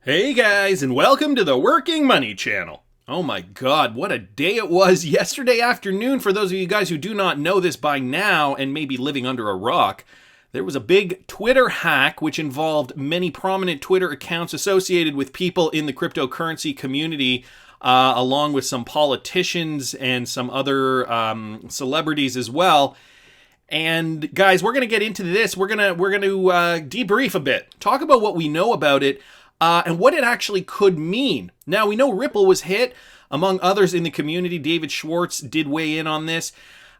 Hey guys, and welcome to the Working Money Channel. Oh my god, what a day it was yesterday afternoon. For those of you guys who do not know this by now and may be living under a rock, there was a big Twitter hack which involved many prominent Twitter accounts associated with people in the cryptocurrency community, along with some politicians and some other celebrities as well. And guys, we're going to get into this. We're going to debrief a bit, talk about what we know about it, and what it actually could mean. Now, we know Ripple was hit, among others in the community. David Schwartz did weigh in on this.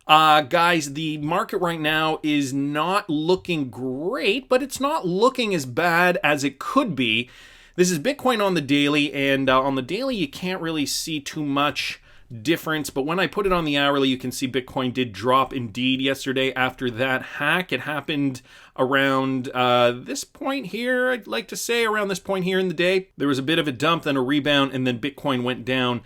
Guys, the market right now is not looking great, but it's not looking as bad as it could be. This is Bitcoin on the daily, and on the daily you can't really see too much difference, but when I put it on the hourly, you can see Bitcoin did drop indeed yesterday after that hack. It happened around this point here, I'd like to say, around this point here in the day. There was a bit of a dump, then a rebound, and then Bitcoin went down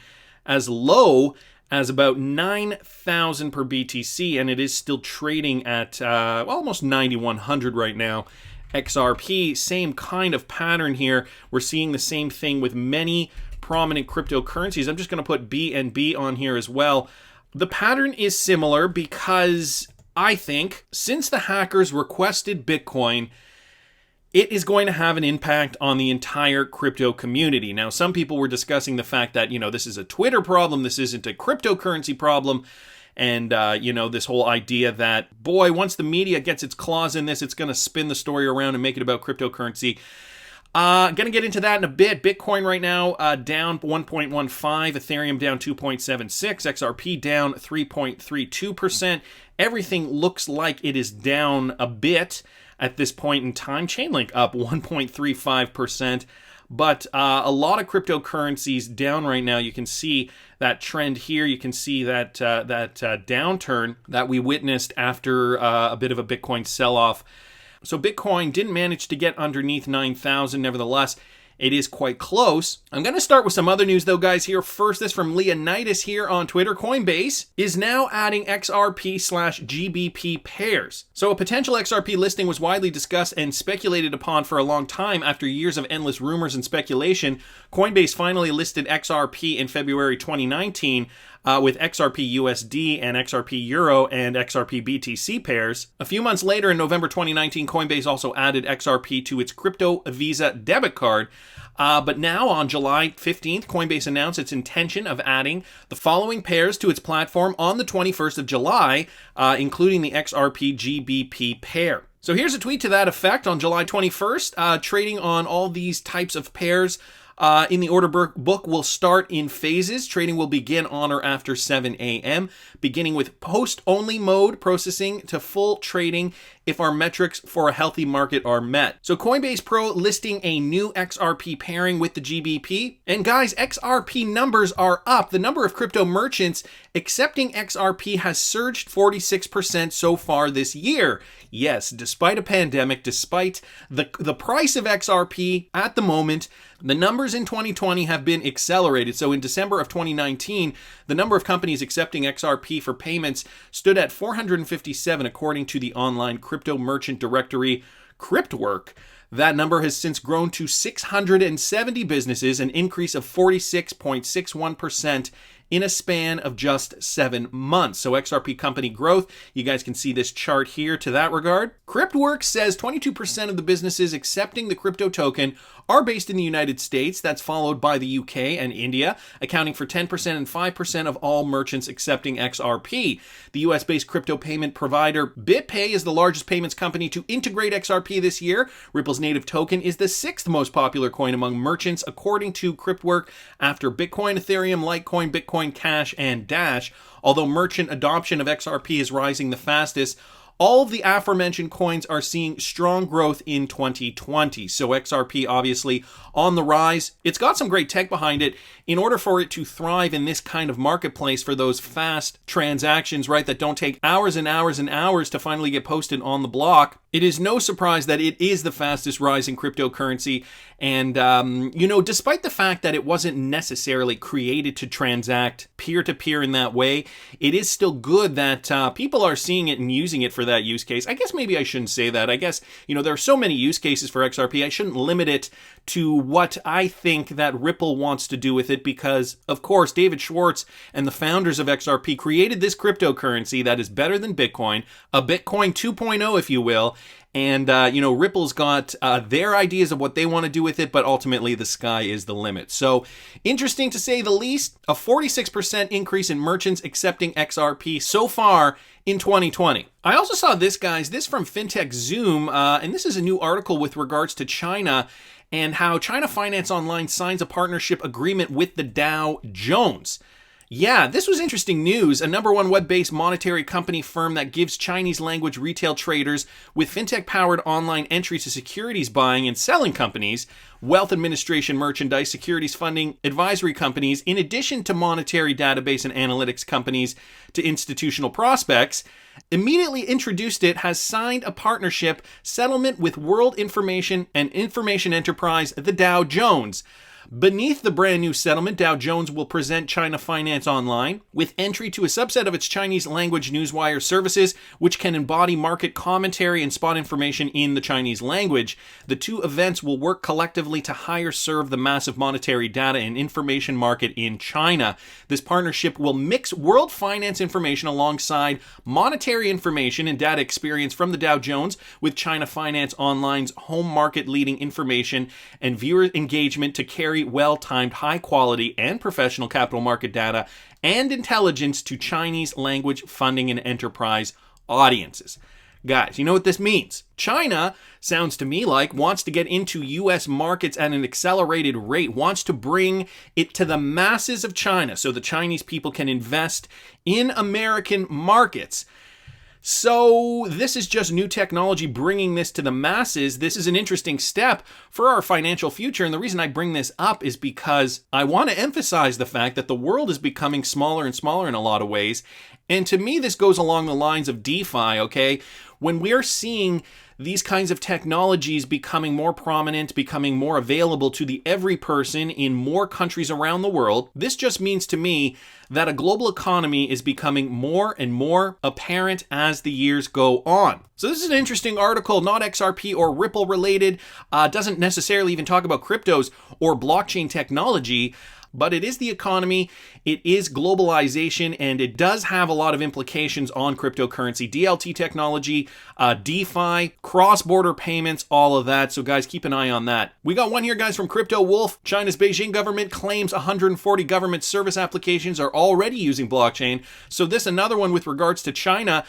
as low as about 9,000 per BTC, and it is still trading at almost 9,100 right now. XRP, same kind of pattern here. We're seeing the same thing with many prominent cryptocurrencies. I'm just going to put BNB on here as well. The pattern is similar because I think since the hackers requested Bitcoin, it is going to have an impact on the entire crypto community. Now, some people were discussing the fact that, this is a Twitter problem, this isn't a cryptocurrency problem. And, this whole idea that, boy, once the media gets its claws in this, it's going to spin the story around and make it about cryptocurrency. Going to get into that in a bit. Bitcoin right now down 1.15, Ethereum down 2.76, XRP down 3.32%. Everything looks like it is down a bit at this point in time. Chainlink up 1.35%. But a lot of cryptocurrencies down right now. You can see that trend here. You can see that downturn that we witnessed after a bit of a Bitcoin sell-off. So Bitcoin didn't manage to get underneath 9,000. Nevertheless, it is quite close. I'm going to start with some other news though, guys, here. First, this from Leonidas here on Twitter. Coinbase is now adding XRP/GBP pairs. So a potential XRP listing was widely discussed and speculated upon for a long time. After years of endless rumors and speculation, Coinbase finally listed XRP in February 2019 with XRP USD and XRP Euro and XRP BTC pairs. A few months later, in November 2019, Coinbase also added XRP to its crypto Visa debit card. But now, on July 15th, Coinbase announced its intention of adding the following pairs to its platform on the 21st of July, including the XRP GBP pair. So here's a tweet to that effect on July 21st. Trading on all these types of pairs in the order book will start in phases. Trading will begin on or after 7 a.m., beginning with post-only mode processing to full trading if our metrics for a healthy market are met. So Coinbase Pro listing a new XRP pairing with the GBP. And guys, XRP numbers are up. The number of crypto merchants accepting XRP has surged 46% so far this year. Yes, despite a pandemic, despite the price of XRP at the moment, the numbers in 2020 have been accelerated. So in December of 2019, the number of companies accepting XRP for payments stood at 457, according to the online crypto merchant directory Cryptwork. That number has since grown to 670 businesses, an increase of 46.61% in a span of just 7 months. So XRP company growth, you guys can see this chart here to that regard. Cryptworks says 22% of the businesses accepting the crypto token are based in the United States. That's followed by the UK and India, accounting for 10% and 5% of all merchants accepting XRP. The US-based crypto payment provider BitPay is the largest payments company to integrate XRP this year. Ripple's native token is the 6th most popular coin among merchants, according to Cryptwork, after Bitcoin, Ethereum, Litecoin, Bitcoin Cash, and Dash. Although merchant adoption of XRP is rising the fastest, all of the aforementioned coins are seeing strong growth in 2020. So XRP obviously on the rise. It's got some great tech behind it. In order for it to thrive in this kind of marketplace for those fast transactions, right, that don't take hours and hours and hours to finally get posted on the block, it is no surprise that it is the fastest rising cryptocurrency. And, despite the fact that it wasn't necessarily created to transact peer-to-peer in that way, it is still good that people are seeing it and using it for that use case. I guess maybe I shouldn't say that. I guess, there are so many use cases for XRP. I shouldn't limit it to what I think that Ripple wants to do with it because, of course, David Schwartz and the founders of XRP created this cryptocurrency that is better than Bitcoin, a Bitcoin 2.0, if you will. And, Ripple's got their ideas of what they want to do with it, but ultimately the sky is the limit. So, interesting to say the least, a 46% increase in merchants accepting XRP so far in 2020. I also saw this, guys, this from Fintech Zoom, and this is a new article with regards to China and how China Finance Online signs a partnership agreement with the Dow Jones. Yeah, this was interesting news. A number one web-based monetary company firm that gives Chinese language retail traders with fintech-powered online entry to securities buying and selling companies, wealth administration, merchandise, securities funding, advisory companies, in addition to monetary database and analytics companies to institutional prospects, immediately introduced it, has signed a partnership settlement with World Information and Information Enterprise, the Dow Jones. Beneath the brand new settlement, Dow Jones will present China Finance Online with entry to a subset of its Chinese language newswire services, which can embody market commentary and spot information in the Chinese language. The two events will work collectively to higher serve the massive monetary data and information market in China. This partnership will mix world finance information alongside monetary information and data experience from the Dow Jones with China Finance Online's home market leading information and viewer engagement to carry well-timed, high-quality, and professional capital market data and intelligence to Chinese language funding and enterprise audiences. Guys, you know what this means? China, sounds to me like, wants to get into U.S. markets at an accelerated rate, wants to bring it to the masses of China so the Chinese people can invest in American markets. So this is just new technology bringing this to the masses. This is an interesting step for our financial future. And the reason I bring this up is because I want to emphasize the fact that the world is becoming smaller and smaller in a lot of ways. And to me, this goes along the lines of DeFi, okay? When we're seeing these kinds of technologies becoming more prominent, becoming more available to the every person in more countries around the world, this just means to me that a global economy is becoming more and more apparent as the years go on. So this is an interesting article, not XRP or Ripple related, doesn't necessarily even talk about cryptos or blockchain technology, but it is the economy, it is globalization, and it does have a lot of implications on cryptocurrency, DLT technology, DeFi, cross-border payments, all of that. So guys, keep an eye on that. We got one here, guys, from Crypto Wolf. China's Beijing government claims 140 government service applications are already using blockchain. So this another one with regards to China,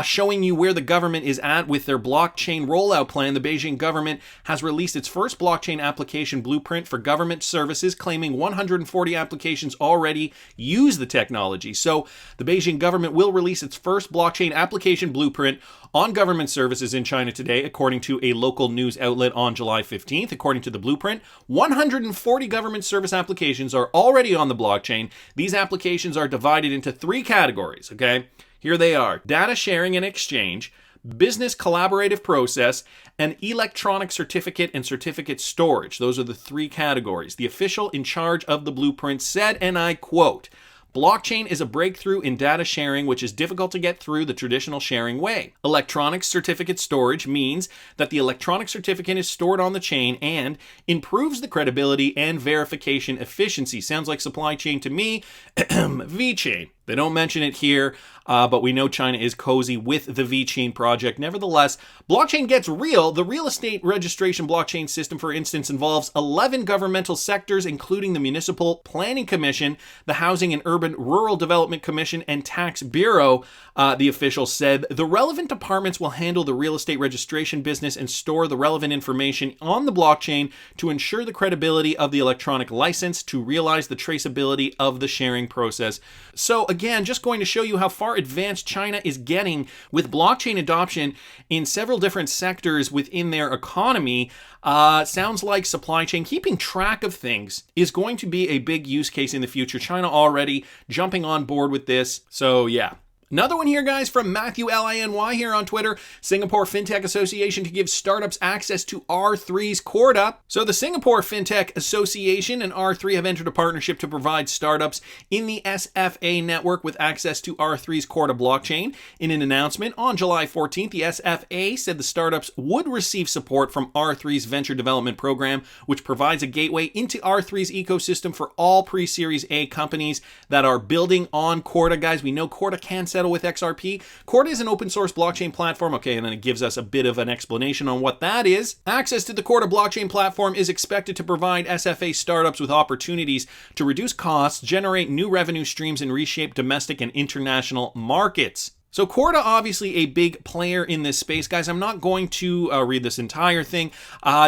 showing you where the government is at with their blockchain rollout plan. The Beijing government has released its first blockchain application blueprint for government services, claiming 140 applications already use the technology. So the Beijing government will release its first blockchain application blueprint on government services in China today, according to a local news outlet on July 15th. According to the blueprint, 140 government service applications are already on the blockchain. These applications are divided into three categories, okay? Here they are: data sharing and exchange, business collaborative process, and electronic certificate and certificate storage. Those are the three categories. The official in charge of the blueprint said, and I quote, "Blockchain is a breakthrough in data sharing which is difficult to get through the traditional sharing way. Electronic certificate storage means that the electronic certificate is stored on the chain and improves the credibility and verification efficiency." Sounds like supply chain to me. VeChain. They don't mention it here, but we know China is cozy with the VeChain project. Nevertheless, blockchain gets real. The real estate registration blockchain system, for instance, involves 11 governmental sectors, including the Municipal Planning Commission, the Housing and Urban Rural Development Commission, and Tax Bureau, the official said. The relevant departments will handle the real estate registration business and store the relevant information on the blockchain to ensure the credibility of the electronic license to realize the traceability of the sharing process. So again, just going to show you how far advanced China is getting with blockchain adoption in several different sectors within their economy. Sounds like supply chain, keeping track of things, is going to be a big use case in the future. China already jumping on board with this. So yeah, Another one here, guys, from Matthew Liny here on Twitter. Singapore Fintech Association to give startups access to R3's Corda. So the Singapore Fintech Association and R3 have entered a partnership to provide startups in the SFA network with access to R3's Corda blockchain. In an announcement on July 14th, the SFA said the startups would receive support from R3's venture development program, which provides a gateway into R3's ecosystem for all pre-Series A companies that are building on Corda. Guys, we know Corda can settle with XRP. Corda is an open source blockchain platform. Okay, and then it gives us a bit of an explanation on what that is. Access to the Corda blockchain platform is expected to provide SFA startups with opportunities to reduce costs, generate new revenue streams, and reshape domestic and international markets. So Corda, obviously a big player in this space. Guys, I'm not going to read this entire thing.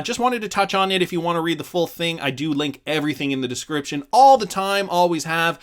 Just wanted to touch on it. If you want to read the full thing, I do link everything in the description all the time, always have.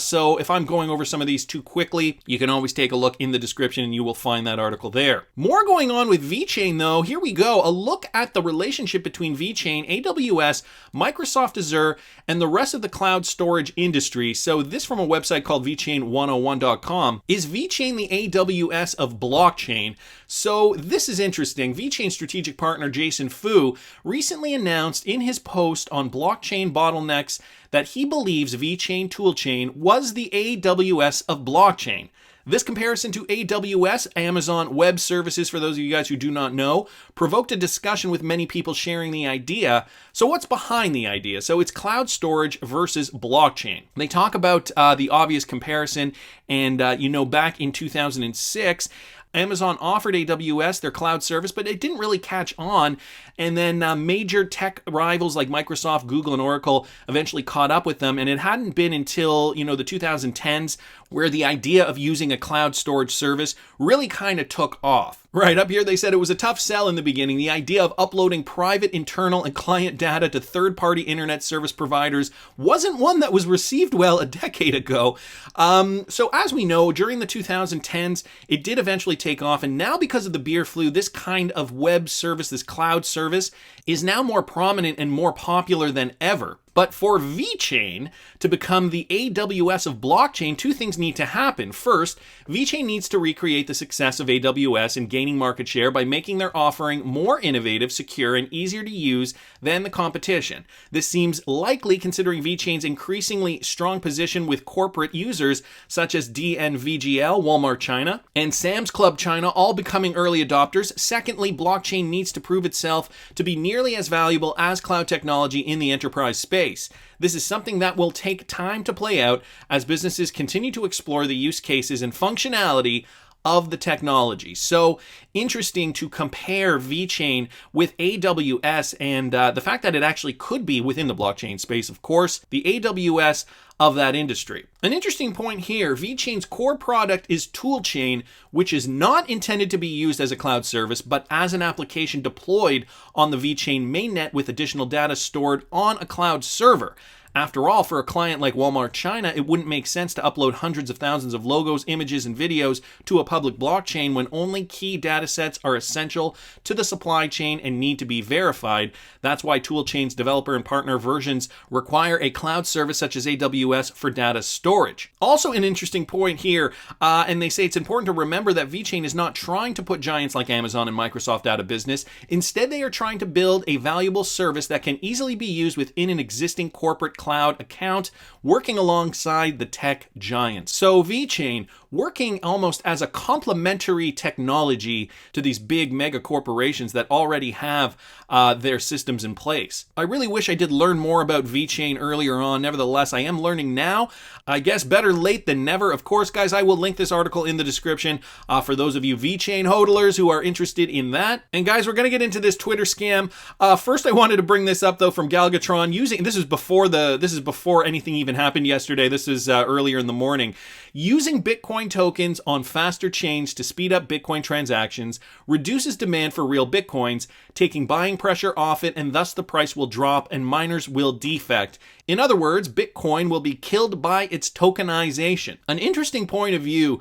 So if I'm going over some of these too quickly, you can always take a look in the description and you will find that article there. More going on with VeChain though. Here we go. A look at the relationship between VeChain, AWS, Microsoft Azure, and the rest of the cloud storage industry. So this from a website called VeChain101.com. Is VeChain the AWS of blockchain? So this is interesting. VeChain strategic partner Jason Fu recently announced in his post on blockchain bottlenecks that he believes VeChain toolchain was the AWS of blockchain. This comparison to AWS, Amazon Web Services, for those of you guys who do not know, provoked a discussion with many people sharing the idea. So what's behind the idea? So it's cloud storage versus blockchain. They talk about the obvious comparison, and back in 2006, Amazon offered AWS their cloud service, but it didn't really catch on. And then major tech rivals like Microsoft, Google, and Oracle eventually caught up with them. And it hadn't been until, the 2010s where the idea of using a cloud storage service really kind of took off. Right up here, they said it was a tough sell in the beginning. The idea of uploading private, internal, and client data to third-party internet service providers wasn't one that was received well a decade ago. So as we know, during the 2010s, it did eventually take off. And now because of the beer flu, this kind of web service, this cloud service, is now more prominent and more popular than ever. But for VeChain to become the AWS of blockchain, two things need to happen. First, VeChain needs to recreate the success of AWS in gaining market share by making their offering more innovative, secure, and easier to use than the competition. This seems likely considering VeChain's increasingly strong position with corporate users such as DNVGL, Walmart China, and Sam's Club China, all becoming early adopters. Secondly, blockchain needs to prove itself to be nearly as valuable as cloud technology in the enterprise space. This is something that will take time to play out as businesses continue to explore the use cases and functionality of the technology. So interesting to compare VeChain with AWS and the fact that it actually could be within the blockchain space, of course, the AWS of that industry. An interesting point here, VeChain's core product is Toolchain, which is not intended to be used as a cloud service, but as an application deployed on the VeChain mainnet with additional data stored on a cloud server. After all, for a client like Walmart China, it wouldn't make sense to upload hundreds of thousands of logos, images, and videos to a public blockchain when only key data sets are essential to the supply chain and need to be verified. That's why Toolchain's developer and partner versions require a cloud service such as AWS for data storage. Also an interesting point here, and they say it's important to remember that VeChain is not trying to put giants like Amazon and Microsoft out of business. Instead, they are trying to build a valuable service that can easily be used within an existing corporate cloud account, working alongside the tech giants. So VeChain working almost as a complementary technology to these big mega corporations that already have their systems in place. I really wish I did learn more about VeChain earlier on. Nevertheless, I am learning now. I guess better late than never. Of course, guys, I will link this article in the description for those of you VeChain hodlers who are interested in that. And guys, we're going to get into this Twitter scam. First, I wanted to bring this up though from Galgatron this is before anything even happened yesterday. This is earlier in the morning. Using Bitcoin tokens on faster chains to speed up Bitcoin transactions reduces demand for real Bitcoins. taking buying pressure off it, and thus the price will drop and miners will defect. In other words, Bitcoin will be killed by its tokenization. An interesting point of view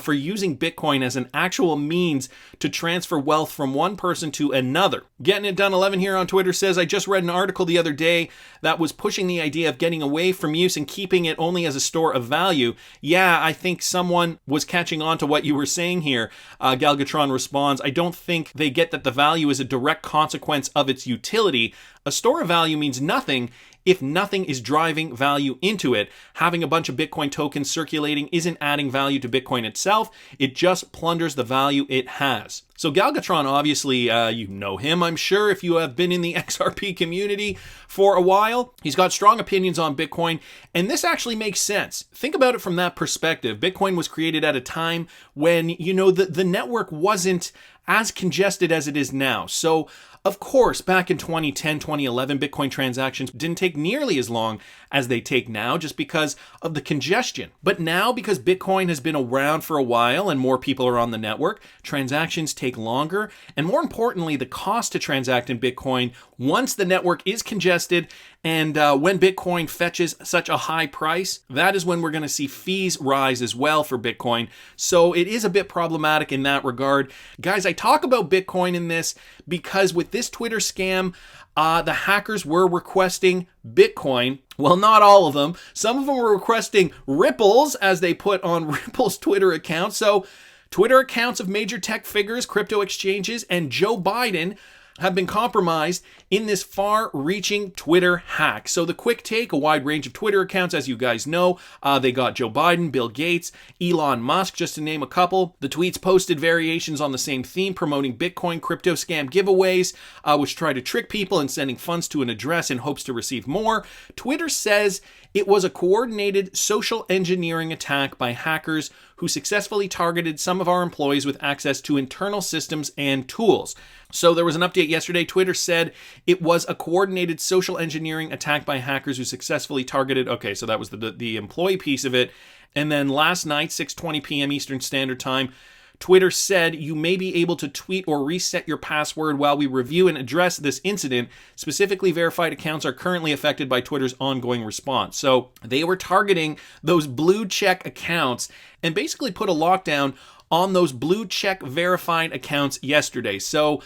for using Bitcoin as an actual means to transfer wealth from one person to another. Getting It Done 11 here on Twitter says, I just read an article the other day that was pushing the idea of getting away from use and keeping it only as a store of value. Yeah, I think someone was catching on to what you were saying here. Galgatron responds, I don't think they get that the value is a direct consequence of its utility. A store of value means nothing if nothing is driving value into it. Having a bunch of Bitcoin tokens circulating isn't adding value to Bitcoin itself. It just plunders the value it has. So Galgatron, obviously, you know him, I'm sure, if you have been in the XRP community for a while. He's got strong opinions on Bitcoin, and this actually makes sense. Think about it from that perspective. Bitcoin was created at a time when, the network wasn't as congested as it is now. So, of course, back in 2010, 2011, Bitcoin transactions didn't take nearly as long as they take now just because of the congestion. But now, because Bitcoin has been around for a while and more people are on the network, transactions take longer. And more importantly, the cost to transact in Bitcoin once the network is congested and when Bitcoin fetches such a high price, that is when we're going to see fees rise as well for Bitcoin. So it is a bit problematic in that regard. Guys, I talk about Bitcoin in this because with this Twitter scam, the hackers were requesting Bitcoin. Well, not all of them. Some of them were requesting Ripples, as they put on Ripple's Twitter account. So Twitter accounts of major tech figures, crypto exchanges, and Joe Biden have been compromised in this far-reaching Twitter hack. So the quick take, a wide range of Twitter accounts, as you guys know. They got Joe Biden, Bill Gates, Elon Musk, just to name a couple. The tweets posted variations on the same theme, promoting Bitcoin crypto scam giveaways, which try to trick people into sending funds to an address in hopes to receive more. Twitter says it was a coordinated social engineering attack by hackers who successfully targeted some of our employees with access to internal systems and tools. So there was an update yesterday. Twitter said it was a coordinated social engineering attack by hackers who successfully targeted. Okay, so that was the employee piece of it. And then last night, 6:20 p.m. Eastern Standard Time, Twitter said you may be able to tweet or reset your password while we review and address this incident. Specifically verified accounts are currently affected by Twitter's ongoing response. So they were targeting those blue check accounts and basically put a lockdown on those blue check verified accounts yesterday. So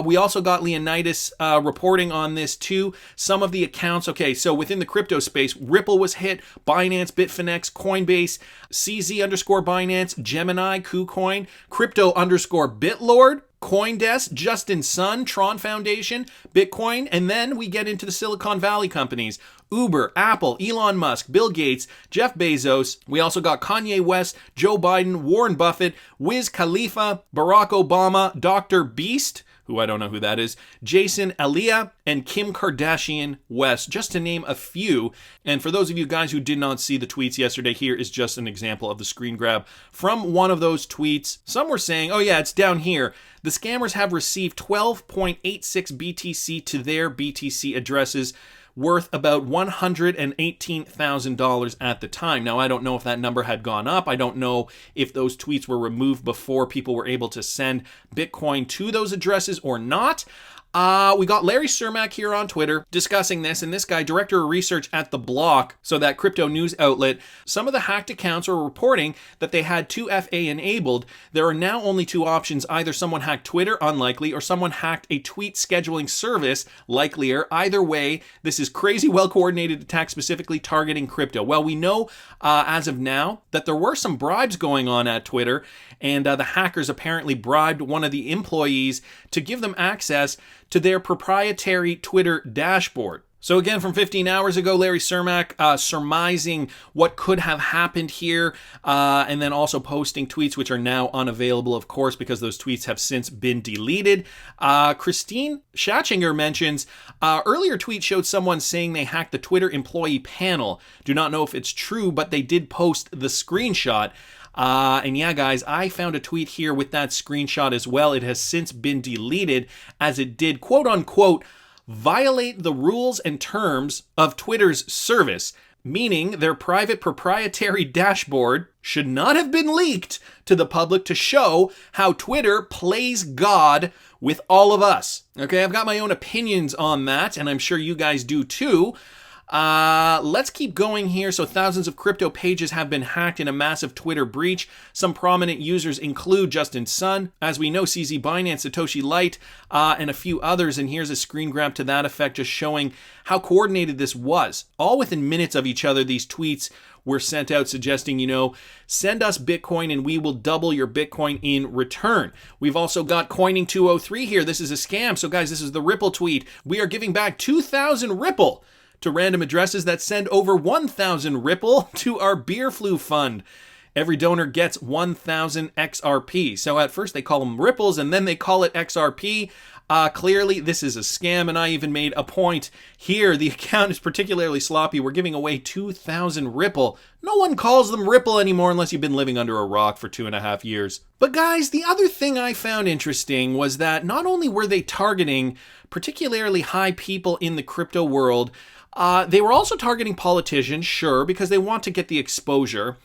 we also got Leonidas reporting on this too. Some of the accounts, okay, so within the crypto space, Ripple was hit, Binance, Bitfinex, Coinbase, CZ_Binance, Gemini, KuCoin, Crypto_BitLord, CoinDesk, Justin Sun, Tron Foundation, Bitcoin, and then we get into the Silicon Valley companies. Uber, Apple, Elon Musk, Bill Gates, Jeff Bezos. We also got Kanye West, Joe Biden, Warren Buffett, Wiz Khalifa, Barack Obama, Dr. Beast, who I don't know who that is, Jason Elia, and Kim Kardashian West, just to name a few. And for those of you guys who did not see the tweets yesterday, here is just an example of the screen grab from one of those tweets. Some were saying, oh yeah, it's down here. The scammers have received 12.86 BTC to their BTC addresses, worth about $118,000 at the time. Now, I don't know if that number had gone up. I don't know if those tweets were removed before people were able to send Bitcoin to those addresses or not. We got Larry Cermak here on Twitter discussing this, and this guy, director of research at The Block, so that crypto news outlet, some of the hacked accounts were reporting that they had 2FA enabled. There are now only two options. Either someone hacked Twitter, unlikely, or someone hacked a tweet scheduling service, likelier. Either way, this is crazy well-coordinated attack specifically targeting crypto. Well, we know as of now that there were some bribes going on at Twitter, and the hackers apparently bribed one of the employees to give them access to their proprietary Twitter dashboard. So again, from 15 hours ago, Larry Cermak surmising what could have happened here, and then also posting tweets which are now unavailable, of course, because those tweets have since been deleted. Christine Schatzinger mentions, earlier tweet showed someone saying they hacked the Twitter employee panel. Do not know if it's true, but they did post the screenshot. And yeah, guys, I found a tweet here with that screenshot as well. It has since been deleted as it did, quote unquote, violate the rules and terms of Twitter's service. meaning their private proprietary dashboard should not have been leaked to the public to show how Twitter plays God with all of us. Okay, I've got my own opinions on that, and I'm sure you guys do too. Let's keep going here. So thousands of crypto pages have been hacked in a massive Twitter breach. Some prominent users include Justin Sun, as we know, CZ Binance, Satoshi Light, and a few others. And here's a screen grab to that effect, just showing how coordinated this was. All within minutes of each other, these tweets were sent out suggesting, send us Bitcoin and we will double your Bitcoin in return. We've also got Coining 203 here. This is a scam. So guys, this is the Ripple tweet. We are giving back 2,000 Ripple to random addresses that send over 1,000 Ripple to our beer flu fund. Every donor gets 1,000 XRP. So at first they call them Ripples and then they call it XRP. Clearly this is a scam, and I even made a point here. The account is particularly sloppy. We're giving away 2,000 Ripple. No one calls them Ripple anymore unless you've been living under a rock for 2.5 years. But guys, the other thing I found interesting was that not only were they targeting particularly high people in the crypto world, they were also targeting politicians, sure, because they want to get the exposure.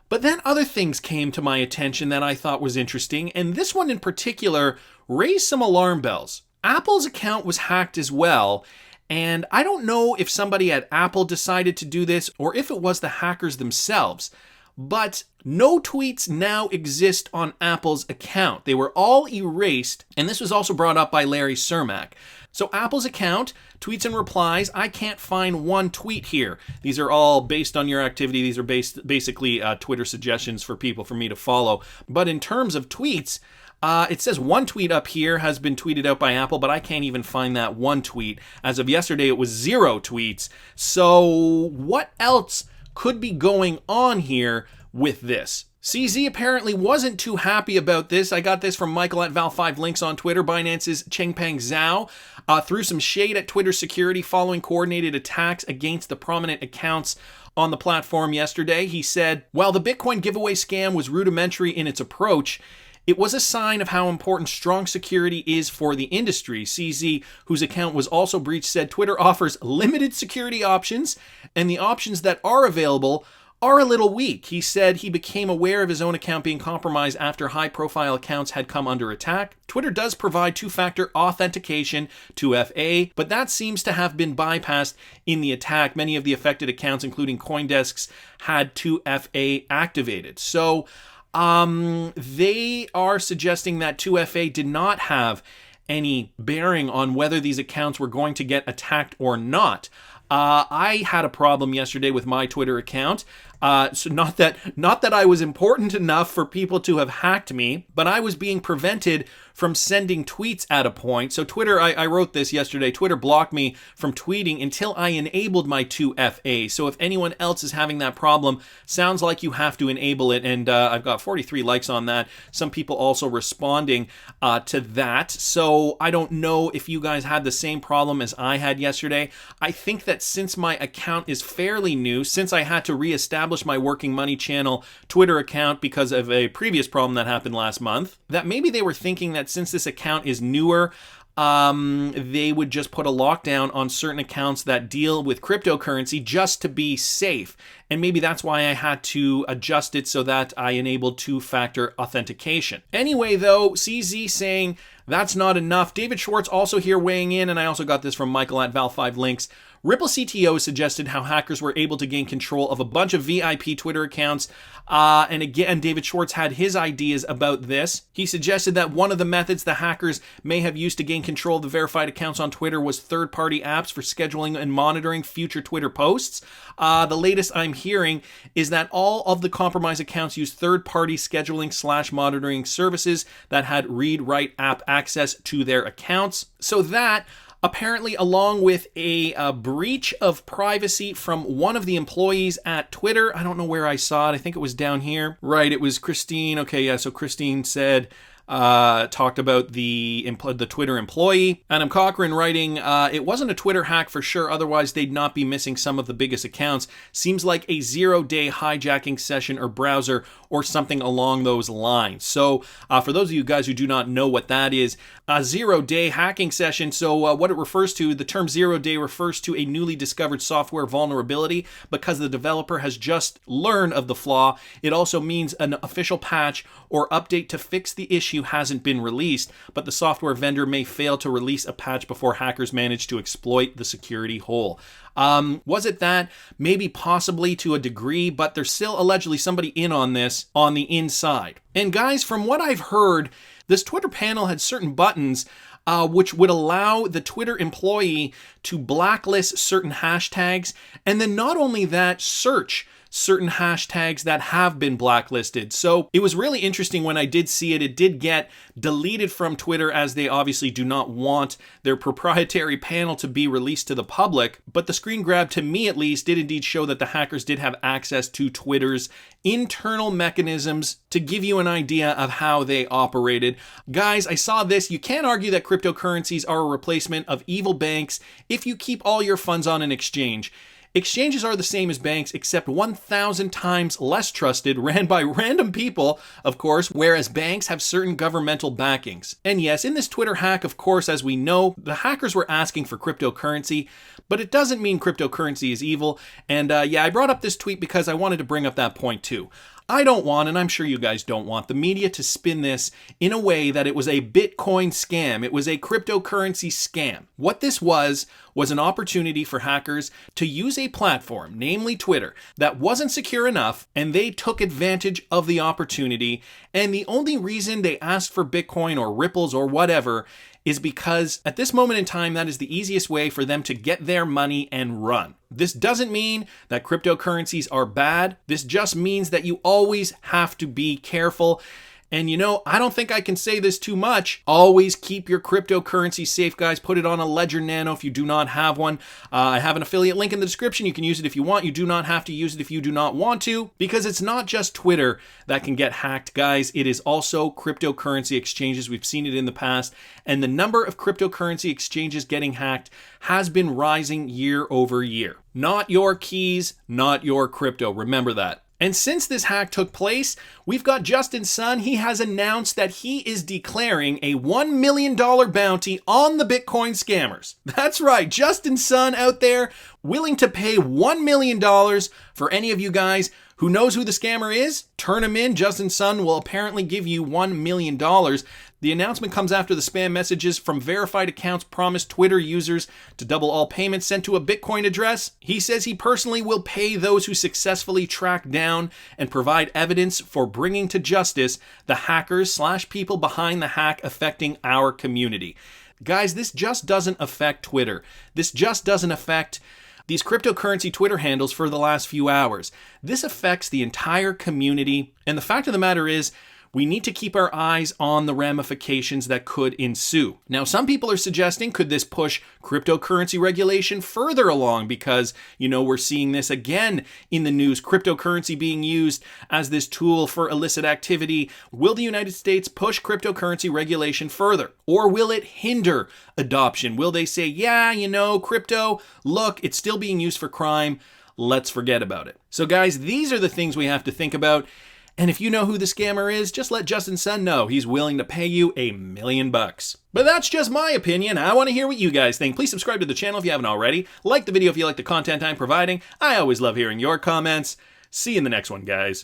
But then other things came to my attention that I thought was interesting, and this one in particular raised some alarm bells. Apple's account was hacked as well, and I don't know if somebody at Apple decided to do this or if it was the hackers themselves. But no tweets now exist on Apple's account. They were all erased, and this was also brought up by Larry Cermak. So Apple's account, tweets and replies, I can't find one tweet here. These are all based on your activity. These are basically Twitter suggestions for people for me to follow. But in terms of tweets, it says one tweet up here has been tweeted out by Apple, but I can't even find that one tweet. As of yesterday, it was 0 tweets. So what else could be going on here with this? CZ apparently wasn't too happy about this. I got this from Michael at Val5Links on Twitter. Binance's Changpeng Zhao threw some shade at Twitter security following coordinated attacks against the prominent accounts on the platform yesterday. He said, while the Bitcoin giveaway scam was rudimentary in its approach, it was a sign of how important strong security is for the industry. CZ, whose account was also breached, said Twitter offers limited security options, and the options that are available are a little weak. He said he became aware of his own account being compromised after high-profile accounts had come under attack. Twitter does provide two-factor authentication, 2FA, but that seems to have been bypassed in the attack. Many of the affected accounts, including CoinDesk's, had 2FA activated. So they are suggesting that 2FA did not have any bearing on whether these accounts were going to get attacked or not. I had a problem yesterday with my Twitter account. So not that I was important enough for people to have hacked me, but I was being prevented from sending tweets at a point. So Twitter, I wrote this yesterday, Twitter blocked me from tweeting until I enabled my 2FA. So if anyone else is having that problem, sounds like you have to enable it. And I've got 43 likes on that. Some people also responding to that. So I don't know if you guys had the same problem as I had yesterday. I think that since my account is fairly new, since I had to reestablish my Working Money channel Twitter account because of a previous problem that happened last month, that maybe they were thinking that since this account is newer, they would just put a lockdown on certain accounts that deal with cryptocurrency just to be safe. And maybe that's why I had to adjust it so that I enabled two-factor authentication. Anyway, though, CZ saying that's not enough. David Schwartz also here weighing in, and I also got this from Michael at Val5Links. Ripple CTO suggested how hackers were able to gain control of a bunch of VIP Twitter accounts. And again, David Schwartz had his ideas about this. He suggested that one of the methods the hackers may have used to gain control of the verified accounts on Twitter was third-party apps for scheduling and monitoring future Twitter posts. The latest I'm hearing is that all of the compromised accounts used third-party scheduling/monitoring services that had read-write app access to their accounts. So that, apparently, along with a breach of privacy from one of the employees at Twitter. I don't know where I saw it. I think it was down here. Right, it was Christine. Okay, yeah, so Christine said talked about the Twitter employee. Adam Cochran writing, it wasn't a Twitter hack for sure, otherwise they'd not be missing some of the biggest accounts. Seems like a 0-day hijacking session or browser or something along those lines. So for those of you guys who do not know what that is, a 0-day hacking session, so what it refers to, the term 0-day refers to a newly discovered software vulnerability because the developer has just learned of the flaw. It also means an official patch or update to fix the issue hasn't been released, but the software vendor may fail to release a patch before hackers manage to exploit the security hole. Was it that? Maybe possibly to a degree, but there's still allegedly somebody in on this on the inside. And guys, from what I've heard, this Twitter panel had certain buttons which would allow the Twitter employee to blacklist certain hashtags, and then not only that, search certain hashtags that have been blacklisted. So it was really interesting when I did see it. It did get deleted from Twitter as they obviously do not want their proprietary panel to be released to the public. But the screen grab, to me at least, did indeed show that the hackers did have access to Twitter's internal mechanisms to give you an idea of how they operated. Guys, I saw this. You can't argue that cryptocurrencies are a replacement of evil banks if you keep all your funds on an exchange. Exchanges are the same as banks, except 1,000 times less trusted, ran by random people, of course, whereas banks have certain governmental backings. And yes, in this Twitter hack, of course, as we know, the hackers were asking for cryptocurrency, but it doesn't mean cryptocurrency is evil. And yeah, I brought up this tweet because I wanted to bring up that point too. I don't want, and I'm sure you guys don't want, the media to spin this in a way that it was a Bitcoin scam. It was a cryptocurrency scam. What this was an opportunity for hackers to use a platform, namely Twitter, that wasn't secure enough, and they took advantage of the opportunity. And the only reason they asked for Bitcoin or Ripples or whatever is because at this moment in time, that is the easiest way for them to get their money and run. This doesn't mean that cryptocurrencies are bad. This just means that you always have to be careful. And you know, I don't think I can say this too much. Always keep your cryptocurrency safe, guys. Put it on a Ledger Nano if you do not have one. I have an affiliate link in the description. You can use it if you want. You do not have to use it if you do not want to, because it's not just Twitter that can get hacked, guys. It is also cryptocurrency exchanges. We've seen it in the past. And the number of cryptocurrency exchanges getting hacked has been rising year over year. Not your keys, not your crypto. Remember that. And since this hack took place, we've got Justin Sun. He has announced that he is declaring a $1 million bounty on the Bitcoin scammers. That's right, Justin Sun out there willing to pay $1 million for any of you guys who knows who the scammer is. Turn him in. Justin Sun will apparently give you $1 million. The announcement comes after the spam messages from verified accounts promised Twitter users to double all payments sent to a Bitcoin address. He says he personally will pay those who successfully track down and provide evidence for bringing to justice the hackers/people behind the hack affecting our community. Guys, this just doesn't affect Twitter. This just doesn't affect these cryptocurrency Twitter handles for the last few hours. This affects the entire community. And the fact of the matter is, we need to keep our eyes on the ramifications that could ensue. Now, some people are suggesting, could this push cryptocurrency regulation further along? Because, you know, we're seeing this again in the news, cryptocurrency being used as this tool for illicit activity. Will the United States push cryptocurrency regulation further? Or will it hinder adoption? Will they say, yeah, you know, crypto, look, it's still being used for crime. Let's forget about it. So guys, these are the things we have to think about. And if you know who the scammer is, just let Justin Sun know. He's willing to pay you $1 million. But that's just my opinion. I want to hear what you guys think. Please subscribe to the channel if you haven't already. Like the video if you like the content I'm providing. I always love hearing your comments. See you in the next one, guys.